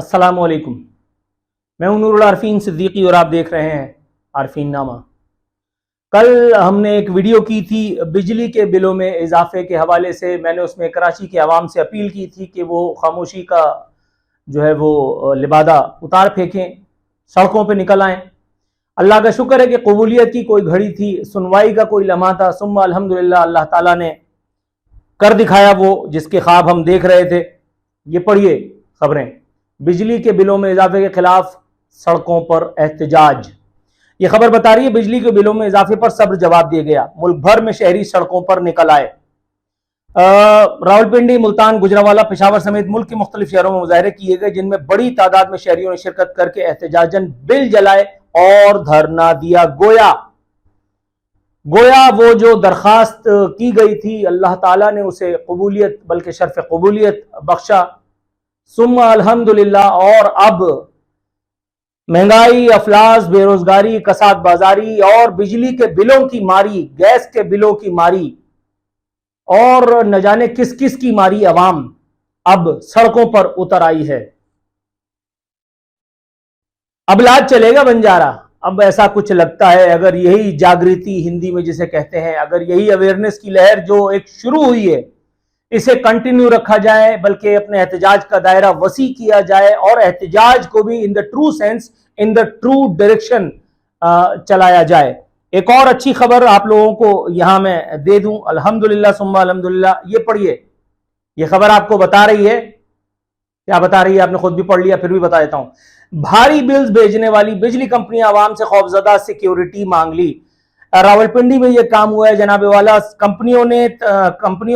अस्सलामुअलैकुम। मैं हूं नूरुल आरफीन सिद्दीकी और आप देख रहे हैं आरफीन नामा। कल हमने एक वीडियो की थी बिजली के बिलों में इजाफे के हवाले से। मैंने उसमें कराची के अवाम से अपील की थी कि वो खामोशी का जो है वो लिबादा उतार फेंकें, सड़कों पे निकल आएं। अल्लाह का शुक्र है कि कबूलियत की कोई घड़ी थी, सुनवाई का कोई लम्हा था। सुम्मा अल्हम्दुलिल्लाह, अल्लाह ताला ने कर दिखाया वो जिसके ख्वाब हम देख रहे थे। ये पढ़िए खबरें, बिजली के बिलों में इजाफे के खिलाफ सड़कों पर एहतजाज। ये खबर बता रही है बिजली के बिलों में इजाफे पर सब्र जवाब दिया गया, मुल्क भर में शहरी सड़कों पर निकल आए। रावलपिंडी, मुल्तान, गुजरावाला, पेशावर समेत मुल्क के मुख्तलिफ शहरों में मुजाहरे किए गए, जिनमें बड़ी तादाद में शहरियों ने शिरकत करके एहतजाजन बिल जलाए और धरना दिया। गोया वो जो दरखास्त की गई थी, अल्लाह ताला ने उसे कबूलियत बल्कि शर्फ कबूलियत बख्शा। सुम्मा अल्हम्दुलिल्लाह। और अब महंगाई, अफलास, बेरोजगारी, कसाद बाजारी और बिजली के बिलों की मारी, गैस के बिलों की मारी और न जाने किस किस की मारी अवाम अब सड़कों पर उतर आई है। अब लाज चलेगा बंजारा। अब ऐसा कुछ लगता है, अगर यही जागृति हिंदी में जिसे कहते हैं, अगर यही अवेयरनेस की लहर जो एक शुरू हुई है, इसे कंटिन्यू रखा जाए, बल्कि अपने एहतजाज का दायरा वसी किया जाए और एहतजाज को भी in the true sense, in the true direction चलाया जाए। एक और अच्छी खबर आप लोगों को यहां मैं दे दूं, अल्हम्दुलिल्लाह सुम्मा अल्हम्दुलिल्लाह। ये पढ़िए, ये खबर आपको बता रही है, क्या बता रही है आपने खुद भी पढ़ लिया, फिर भी बता देता हूं। भारी बिल्स भेजने वाली बिजली कंपनियां आवाम से खौफजदा सिक्योरिटी मांग ली। रावलपिंडी में यह काम हुआ है जनाबे वाला। कंपनियों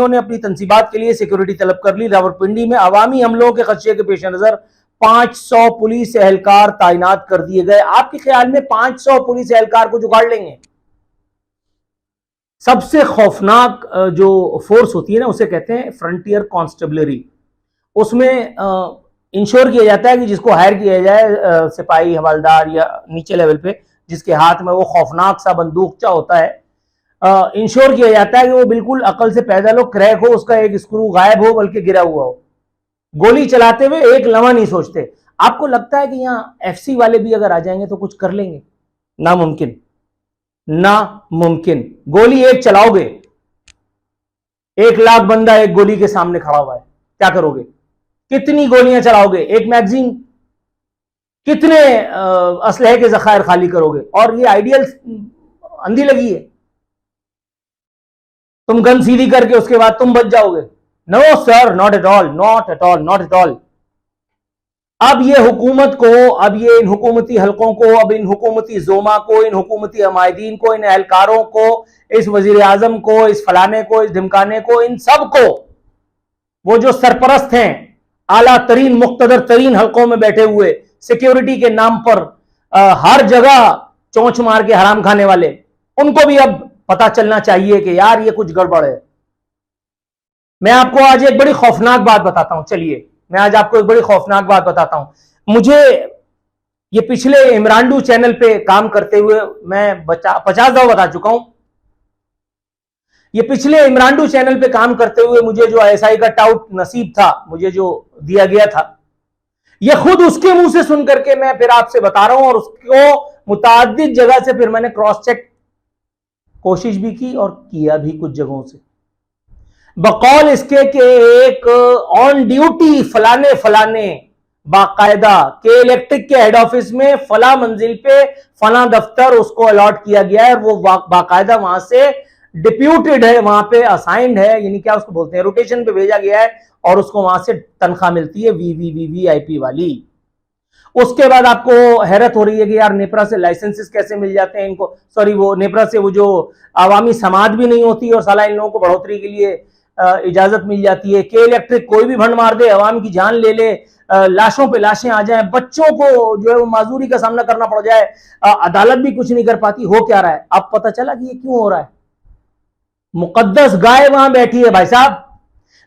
ने अपनी तनसीबात के लिए सिक्योरिटी तलब कर ली। रावलपिंडी में अवामी हमलों के खदशे के पेश नजर 500 पुलिस एहलकार तैनात कर दिए गए। आपके ख्याल में 500 पुलिस एहलकार को जुगाड़ लेंगे? सबसे खौफनाक जो फोर्स होती है ना, उसे कहते हैं फ्रंटियर कांस्टेबलरी। उसमें इंश्योर किया जाता है कि जिसको हायर किया जाए, सिपाही, हवलदार या नीचे लेवल पे, जिसके हाथ में वो खौफनाक सा बंदूकचा होता है, इंश्योर किया जाता है कि वो बिल्कुल अकल से पैदल हो, क्रैक हो, उसका एक स्क्रू गायब हो बल्कि गिरा हुआ हो। गोली चलाते हुए एक लम्हा नहीं सोचते। आपको लगता है कि यहाँ एफसी वाले भी अगर आ जाएंगे तो कुछ कर लेंगे? नामुमकिन, नामुमकिन। गोली एक चलाओगे, 1 लाख बंदा एक गोली के सामने खड़ा हुआ है, क्या करोगे? कितनी गोलियां चलाओगे? एक मैगजीन, कितने असलहे के जखायर खाली करोगे? और ये आइडियल अंधी लगी है, तुम गन सीधी करके उसके बाद तुम बच जाओगे? No sir, not at all, not at all, not at all. अब ये हुकूमत को, अब ये इन हुकूमती हलकों को, अब इन हुकूमती जोमा को, इन हुकूमती अमायदीन को, इन एहलकारों को, इस वजीर आजम को, इस फलाने को, इस ढिमकाने को, इन सब को, वो जो सरपरस्त हैं आला तरीन मुख्तदर तरीन हलकों में बैठे हुए, सिक्योरिटी के नाम पर हर जगह चोंच मार के हराम खाने वाले, उनको भी अब पता चलना चाहिए कि यार ये कुछ गड़बड़ है। मैं आपको आज एक बड़ी खौफनाक बात बताता हूं। चलिए, मैं आज आपको एक बड़ी खौफनाक बात बताता हूं। मुझे ये पिछले इमरानडू चैनल पे काम करते हुए मैं 50 दफा बता चुका हूं। ये पिछले इमरानडू चैनल पे काम करते हुए मुझे जो आईएसआई का टाउट नसीब था, मुझे जो दिया गया था, ये खुद उसके मुंह से सुन करके मैं फिर आपसे बता रहा हूं। और उसको मुताद्दिद जगह से फिर मैंने क्रॉस चेक कोशिश भी की और किया भी कुछ जगहों से, बकौल इसके कि एक ऑन ड्यूटी फलाने बाकायदा के इलेक्ट्रिक के हेड ऑफिस में फला मंजिल पे फला दफ्तर उसको अलॉट किया गया है, वो बाकायदा वहां से डिप्यूटेड है, वहां पे असाइंड है, यानी क्या उसको बोलते हैं, रोटेशन पे भेजा गया है और उसको वहां से तनख्वाह मिलती है वीवीवीवीआईपी वाली। उसके बाद आपको हैरत हो रही है कि यार नेपरा से लाइसेंसेस कैसे मिल जाते हैं इनको, सॉरी वो नेपरा से वो जो आवामी समाज भी नहीं होती और साला इन लोगों को बढ़ोतरी के लिए इजाजत मिल जाती है। के इलेक्ट्रिक कोई भी भंड मार दे, अवाम की जान ले ले, लाशों पे लाशें आ जाएं, बच्चों को जो है वो माजूरी का सामना करना पड़ जाए, अदालत भी कुछ नहीं कर पाती। हो क्या रहा है? अब पता चला कि ये क्यों हो रहा है। मुकद्दस गाय वहां बैठी है भाई साहब।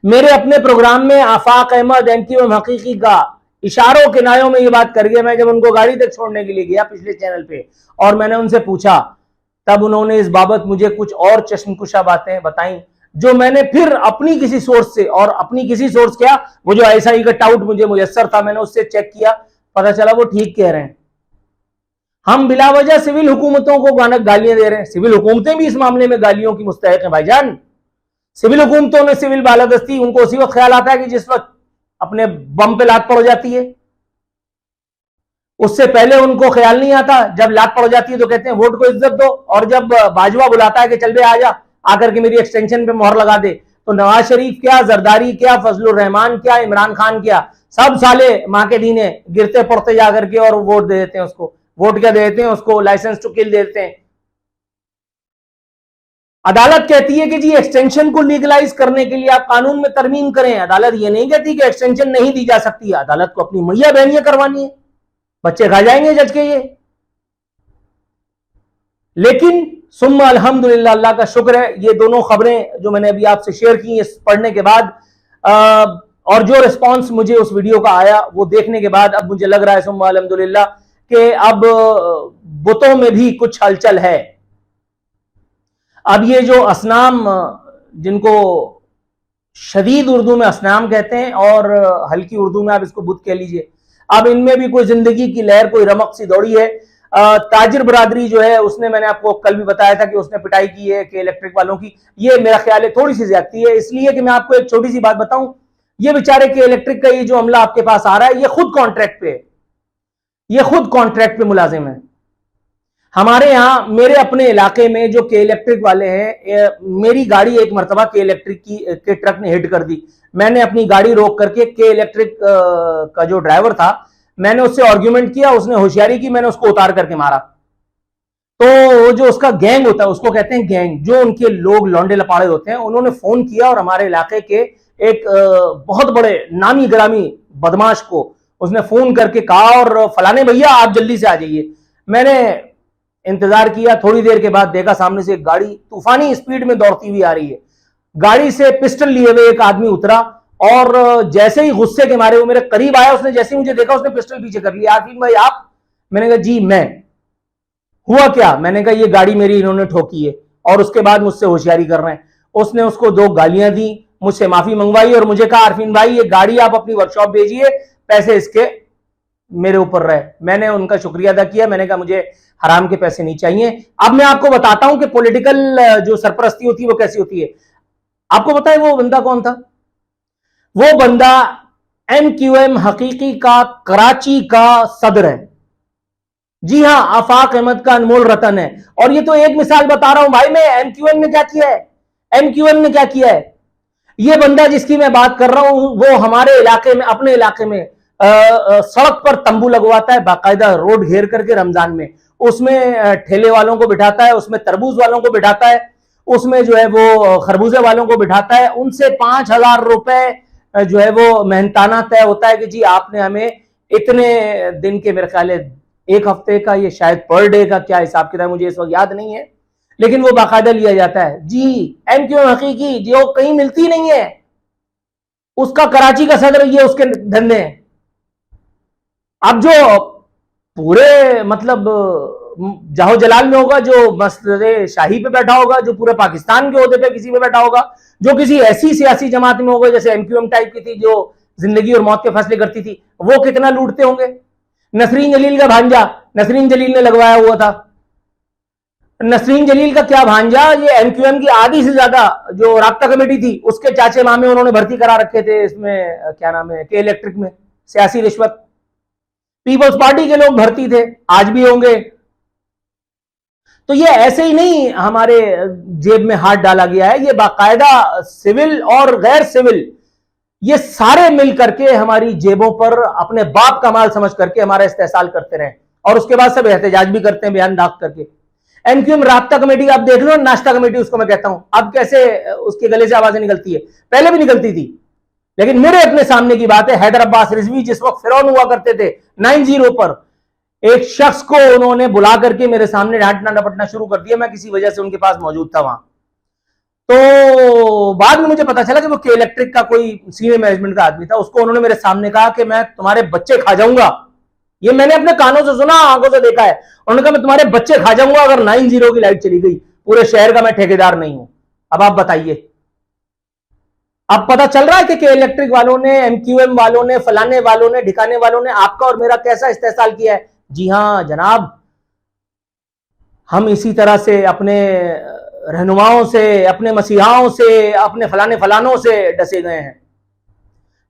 मेरे अपने प्रोग्राम में आफाक अहमद एमक्यूएम हकीकी का इशारों किनारों में ये बात कर गया। मैं जब उनको गाड़ी तक छोड़ने के लिए गया पिछले चैनल पे और मैंने उनसे पूछा, तब उन्होंने इस बाबत मुझे कुछ और चश्मकुशा बातें बताई। जो मैंने फिर अपनी किसी सोर्स से, और अपनी किसी सोर्स क्या, वो जो आईएसआई का टाउट मुझे मुयस्सर था, मैंने उससे चेक किया, पता चला वो ठीक कह रहे हैं। हम बिला वजह सिविल हुकूमतों को गालियां दे रहे हैं। सिविल हुकूमतें भी इस मामले में गालियों की मुस्तहिक हैं भाईजान। सिविल हुकूमतों ने सिविल बालादस्ती, उनको उसी वक्त ख्याल आता है कि जिस वक्त अपने बम पे लात पड़ जाती है, उससे पहले उनको ख्याल नहीं आता। जब लात पड़ जाती है तो कहते हैं वोट को इज्जत दो, और जब बाजवा बुलाता है कि चल बे आ जा, आकर के मेरी एक्सटेंशन पे मोहर लगा दे, तो नवाज शरीफ क्या, जरदारी क्या, फजलुर रहमान क्या, इमरान खान क्या, सब साले मां के दीने गिरते पड़ते जाकर के और वोट दे देते हैं उसको। वोट क्या दे देते हैं उसको, लाइसेंस टू किल दे देते हैं। अदालत कहती है कि जी एक्सटेंशन को लीगलाइज करने के लिए आप कानून में तरमीम करें। अदालत ये नहीं कहती कि एक्सटेंशन नहीं दी जा सकती है। अदालत को अपनी मैया बहनियां करवानी है, बच्चे खा जाएंगे जज के ये। लेकिन सुम्मा अल्हम्दुलिल्लाह, अल्लाह का शुक्र है, ये दोनों खबरें जो मैंने अभी आपसे शेयर की पढ़ने के बाद, और जो रिस्पांस मुझे उस वीडियो का आया वो देखने के बाद, अब मुझे लग रहा है सुम्मा अल्हम्दुलिल्लाह कि अब बुतों में भी कुछ हलचल है। अब ये जो असनाम, जिनको शदीद उर्दू में असनाम कहते हैं और हल्की उर्दू में आप इसको बुत कह लीजिए, अब इनमें भी कोई जिंदगी की लहर, कोई रमक सी दौड़ी है। ताजिर बरादरी जो है, उसने, मैंने आपको कल भी बताया था कि उसने पिटाई की है कि इलेक्ट्रिक वालों की। ये मेरा ख्याल है थोड़ी सी ज्यादती है, इसलिए कि मैं आपको एक छोटी सी बात बताऊं, ये बेचारे के इलेक्ट्रिक का ये जो अमला आपके पास आ रहा है, ये खुद कॉन्ट्रैक्ट पे है, ये खुद कॉन्ट्रैक्ट पे मुलाजिम है। हमारे यहां, मेरे अपने इलाके में जो के इलेक्ट्रिक वाले हैं, मेरी गाड़ी एक मरतबा के इलेक्ट्रिक के ट्रक ने हिट कर दी। मैंने अपनी गाड़ी रोक करके के इलेक्ट्रिक का जो ड्राइवर था, मैंने उससे आर्ग्यूमेंट किया, उसने होशियारी की, मैंने उसको उतार करके मारा। तो जो उसका गैंग होता है, उसको कहते हैं गैंग, जो उनके लोग लौंडे लपाड़े होते हैं, उन्होंने फोन किया और हमारे इलाके के एक बहुत बड़े नामी ग्रामी बदमाश को उसने फोन करके कहा, और फलाने भैया आप जल्दी से आ जाइए। मैंने इंतजार किया, थोड़ी देर के बाद देखा सामने से एक गाड़ी तूफानी स्पीड में दौड़ती हुई आ रही है। गाड़ी से पिस्टल लिए हुए एक आदमी उतरा, और जैसे ही गुस्से के मारे वो मेरे करीब आया, उसने जैसे ही मुझे देखा उसने पिस्टल पीछे कर लिया। आफीन भाई आप? मैंने कहा जी मैं। हुआ क्या? मैंने कहा ये गाड़ी मेरी इन्होंने ठोकी है, और उसके बाद मुझसे होशियारी कर रहे हैं। उसने उसको 2 गालियां दी, मुझसे माफी मंगवाई और मुझे कहा अरफीन भाई ये गाड़ी आप अपनी वर्कशॉप भेजिए, पैसे इसके मेरे ऊपर रहे। मैंने उनका शुक्रिया अदा किया, मैंने कहा मुझे हराम के पैसे नहीं चाहिए। अब मैं आपको बताता हूं कि पॉलिटिकल जो सरपरस्ती होती है वो कैसी होती है। आपको पता है वो बंदा कौन था? वो बंदा MQM हकीकी का कराची का सदर है। जी हां, आफाक अहमद का अनमोल रतन है। और ये तो एक मिसाल बता रहा हूं भाई मैं, MQM ने क्या किया है, MQM ने क्या किया है। ये बंदा जिसकी मैं बात कर रहा हूं, वो हमारे इलाके में, अपने इलाके में सड़क पर तंबू लगवाता है बाकायदा, रोड घेर करके रमजान में। उसमें ठेले वालों को बिठाता है, उसमें तरबूज वालों को बिठाता है, उसमें जो है वो खरबूजे वालों को बिठाता है। उनसे 5,000 रुपए जो है वो मेहनताना तय होता है कि जी आपने हमें इतने दिन के, मेरे ख्याल है 1 हफ्ते का, ये शायद पर डे का क्या हिसाब किताब मुझे इस वक्त याद नहीं है, लेकिन वो बाकायदा लिया जाता है। जी MQM हकीकी जो कहीं मिलती नहीं है, उसका कराची का सदर, ये उसके धंधे हैं। अब जो पूरे मतलब जाहो जलाल में होगा, जो मसदे शाही पे बैठा होगा, जो पूरे पाकिस्तान के ओहदे पे किसी पे बैठा होगा, जो किसी ऐसी सियासी जमात में होगा जैसे MQM टाइप की थी, जो जिंदगी और मौत के फैसले करती थी, वो कितना लूटते होंगे। नसरीन जलील का भांजा, नसरीन जलील ने लगवाया हुआ था। नसरीन जलील का क्या भांजा, ये MQM की आधी से ज्यादा जो राब्ता कमेटी थी, उसके चाचे मामे उन्होंने भर्ती करा रखे थे इसमें, क्या नाम है, के इलेक्ट्रिक में, सियासी रिश्वत। पीपल्स पार्टी के लोग भर्ती थे, आज भी होंगे। तो ये ऐसे ही नहीं हमारे जेब में हाथ डाला गया है, ये बाकायदा सिविल और गैर सिविल, ये सारे मिल करके हमारी जेबों पर अपने बाप का माल समझ करके हमारा इस्तेहसाल करते रहे, और उसके बाद सब एहतजाज भी करते हैं बयान दाग करके। MQM राब्ता कमेटी आप देख लो, नाश्ता कमेटी उसको मैं कहता हूं, अब कैसे उसके गले से आवाजें निकलती है, पहले भी निकलती थी। लेकिन मेरे अपने सामने की बात है, हैदर अब्बास रिजवी जिस वक्त फिरौन हुआ करते थे 90 पर, एक शख्स को उन्होंने बुला करके मेरे सामने डांटना डपटना शुरू कर दिया। मैं किसी वजह से उनके पास मौजूद था वहां। तो बाद में मुझे पता चला कि वो के इलेक्ट्रिक का कोई सीनियर मैनेजमेंट का आदमी था। उसको उन्होंने मेरे सामने कहा कि मैं तुम्हारे बच्चे खा जाऊंगा। ये मैंने अपने कानों से सुना, आंखों से देखा है। उन्होंने कहा मैं तुम्हारे बच्चे खा जाऊंगा अगर 90 की लाइट चली गई, पूरे शहर का मैं ठेकेदार नहीं हूं। अब आप बताइए, अब पता चल रहा है कि इलेक्ट्रिक वालों ने, एमक्यूएम वालों ने, फलाने वालों ने, ढिकाने वालों ने आपका और मेरा कैसा इस्तेहसाल किया है। जी हां जनाब, हम इसी तरह से अपने रहनुमाओं से, अपने मसीहाओं से, अपने फलाने फलानों से डसे गए हैं।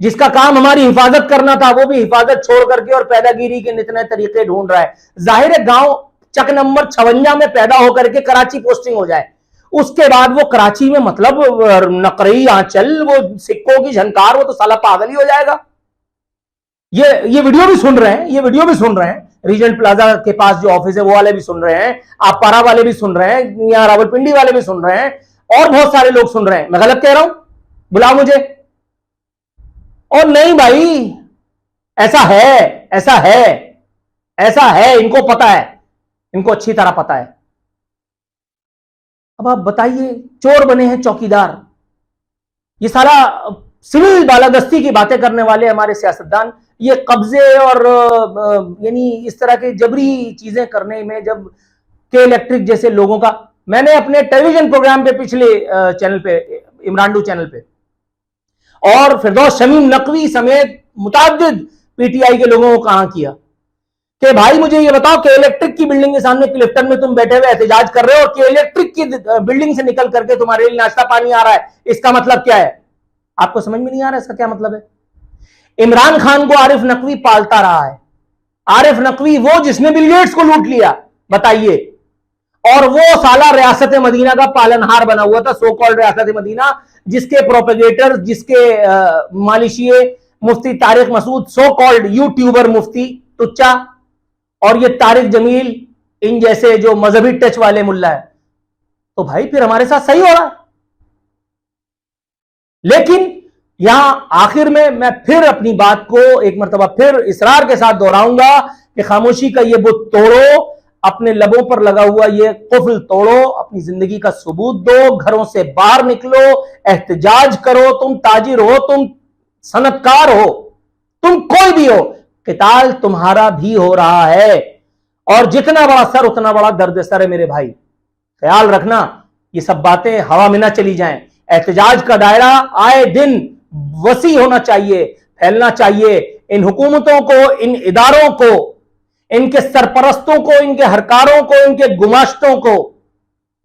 जिसका काम हमारी हिफाजत करना था वो भी हिफाजत छोड़ करके और पैदागिरी के नित नए तरीके ढूंढ रहा है। जाहिर है गांव चक नंबर 56 में पैदा होकर के कराची पोस्टिंग हो जाए, उसके बाद वो कराची में मतलब नकरई आंचल, वो सिक्कों की झनकार, वो तो साला पागल ही हो जाएगा। ये वीडियो भी सुन रहे हैं, ये वीडियो भी सुन रहे हैं, रीजेंट प्लाजा के पास जो ऑफिस है वो वाले भी सुन रहे हैं, आपारा वाले भी सुन रहे हैं, यहां रावलपिंडी वाले भी सुन रहे हैं, और बहुत सारे लोग सुन रहे हैं। मैं गलत कह रहा हूं? बुलाओ मुझे। और नहीं भाई, ऐसा है, ऐसा है, ऐसा है, इनको पता है, इनको अच्छी तरह पता है। अब आप बताइए, चोर बने हैं चौकीदार, ये सारा सिविल बालादस्ती की बातें करने वाले हमारे सियासतदान, ये कब्जे और यानी इस तरह के जबरी चीजें करने में, जब के इलेक्ट्रिक जैसे लोगों का, मैंने अपने टेलीविजन प्रोग्राम पे, पिछले चैनल पे, इमरान चैनल पे, और फिरदौस शमीम नकवी समेत मुताद्दिद पीटीआई के लोगों को कहां किया कि भाई मुझे ये बताओ कि इलेक्ट्रिक की बिल्डिंग के सामने क्लिफ्टन में तुम बैठे हुए एहतजाज कर रहे हो कि इलेक्ट्रिक की बिल्डिंग से निकल करके तुम्हारे लिए नाश्ता पानी आ रहा है, इसका मतलब क्या है? आपको समझ में नहीं आ रहा इसका क्या मतलब है? इमरान खान को आरिफ नकवी पालता रहा है। आरिफ नकवी वो जिसने बिल गेट्स को लूट लिया, बताइए, और वो साला रियासत मदीना का पालनहार बना हुआ था, सो कॉल्ड रियासत मदीना, जिसके प्रोपेगेटर, जिसके मालिशिए Mufti Tariq Masood, so called YouTuber Mufti टुच्चा, और ये तारिक जमील, इन जैसे जो मजहबी टच वाले मुल्ला है। तो भाई फिर हमारे साथ सही हो रहा है। लेकिन यहां आखिर में मैं फिर अपनी बात को एक मर्तबा फिर इसरार के साथ दोहराऊंगा कि खामोशी का ये बुत तोड़ो, अपने लबों पर लगा हुआ ये कुफ्ल तोड़ो, अपनी जिंदगी का सबूत दो, घरों से बाहर निकलो, एहतजाज करो। तुम ताजिर हो, तुम सनतकार हो, तुम कोई भी हो, किताल तुम्हारा भी हो रहा है, और जितना बड़ा सर उतना बड़ा दर्द सर है मेरे भाई। ख्याल रखना ये सब बातें हवा में ना चली जाएं। एहतजाज का दायरा आए दिन वसी होना चाहिए, फैलना चाहिए। इन हुकूमतों को, इन इदारों को, इनके सरपरस्तों को, इनके हरकारों को, इनके गुमाश्तों को,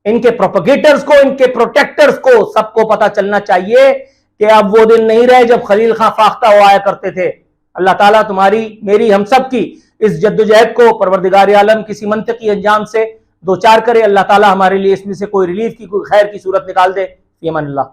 इनके प्रोपेगेटर्स को, इनके प्रोटेक्टर्स को, सबको पता चलना चाहिए कि अब वो दिन नहीं रहे जब खलील खां फाख्ता हो आया करते थे। अल्लाह ताला तुम्हारी, मेरी, हम सब की इस जद्दोजहद को परवरदिगार आलम किसी मंतकी अंजाम से दो चार करे। अल्लाह ताला हमारे लिए इसमें से कोई रिलीफ की, कोई खैर की सूरत निकाल दे। फी अमान अल्लाह।